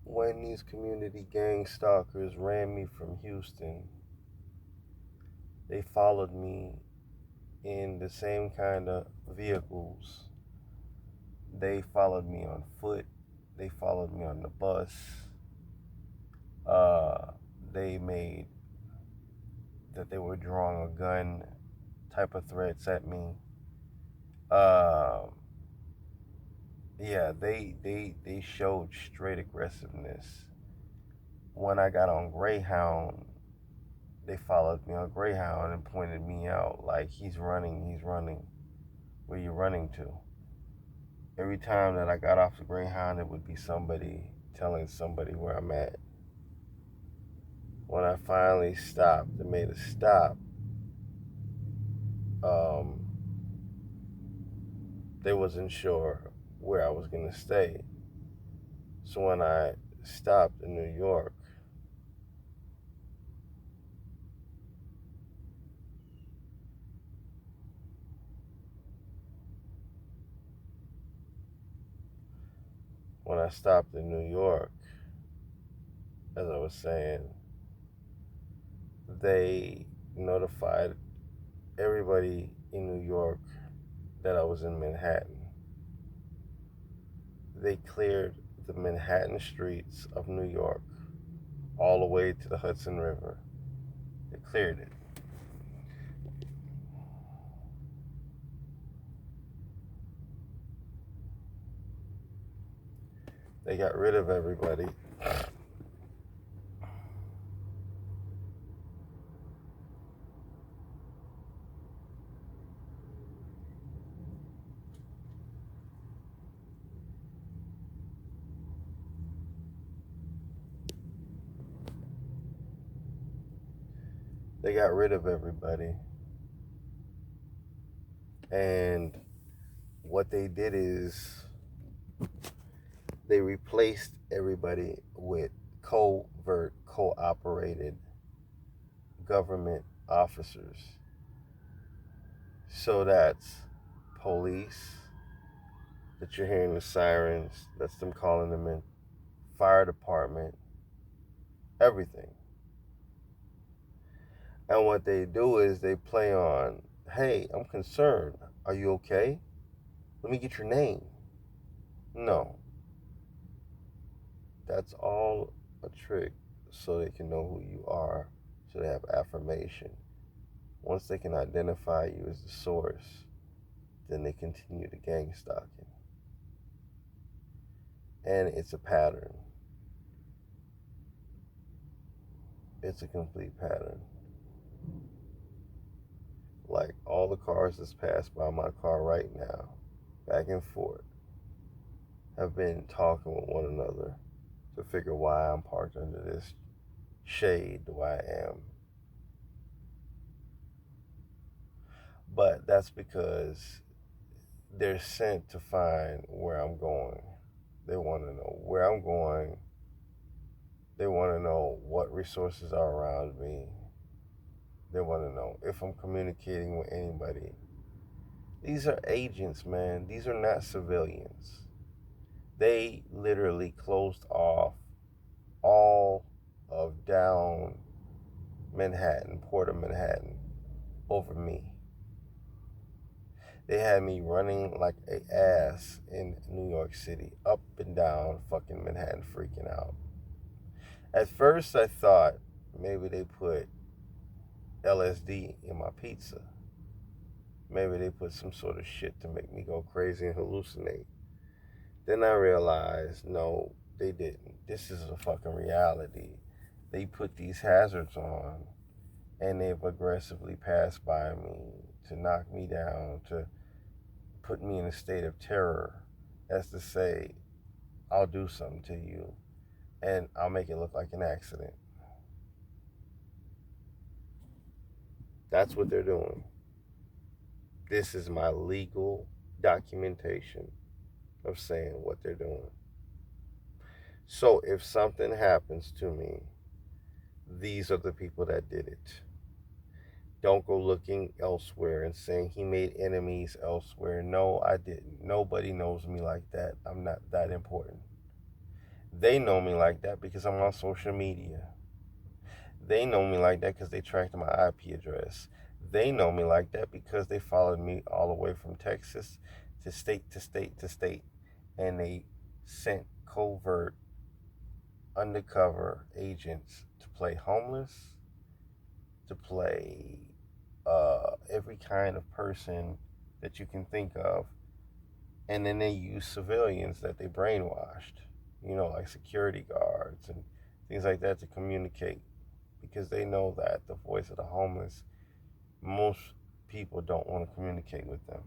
when these community gang stalkers ran me from Houston, they followed me in the same kind of vehicles. They followed me on foot. They followed me on the bus. Uh, they made that they were drawing a gun type of threats at me. Um, yeah, they showed straight aggressiveness. When I got on Greyhound, they followed me on Greyhound and pointed me out like he's running, he's running. Where you running to? Every time that I got off the Greyhound, it would be somebody telling somebody where I'm at. When I finally stopped and made a stop, um, they wasn't sure where I was gonna stay. So when I stopped in New York, when I stopped in New York, as I was saying, they notified everybody in New York that I was in Manhattan. They cleared the Manhattan streets of New York all the way to the Hudson River. They cleared it. They got rid of everybody. They got rid of everybody. And what they did is they replaced everybody with covert, cooperated government officers. So that's police, that you're hearing the sirens, that's them calling them in, fire department, everything. And what they do is they play on, hey, I'm concerned. Are you okay? Let me get your name. No, that's all a trick so they can know who you are, so they have affirmation. Once they can identify you as the source, then they continue the gang stalking. And it's a pattern. It's a complete pattern. Like all the cars that's passed by my car right now, back and forth, have been talking with one another to figure why I'm parked under this shade the way I am. But that's because they're sent to find where I'm going. They want to know where I'm going. They want to know what resources are around me. They want to know if I'm communicating with anybody. These are agents, man. These are not civilians. They literally closed off all of down Manhattan, Port of Manhattan, over me. They had me running like a ass in New York City, up and down fucking Manhattan, freaking out. At first, I thought maybe they put LSD in my pizza. Maybe they put some sort of shit to make me go crazy and hallucinate. Then I realized, no, they didn't. This is a fucking reality. They put these hazards on and they've aggressively passed by me to knock me down, to put me in a state of terror, as to say, I'll do something to you and I'll make it look like an accident. That's what they're doing. This is my legal documentation of saying what they're doing. So if something happens to me, these are the people that did it. Don't go looking elsewhere and saying he made enemies elsewhere. No, I didn't. Nobody knows me like that. I'm not that important. They know me like that because I'm on social media. They know me like that because they tracked my IP address. They know me like that because they followed me all the way from Texas to state to state to state. And they sent covert, undercover agents to play homeless, to play every kind of person that you can think of. And then they use civilians that they brainwashed, like security guards and things like that to communicate because they know that the voice of the homeless, most people don't want to communicate with them.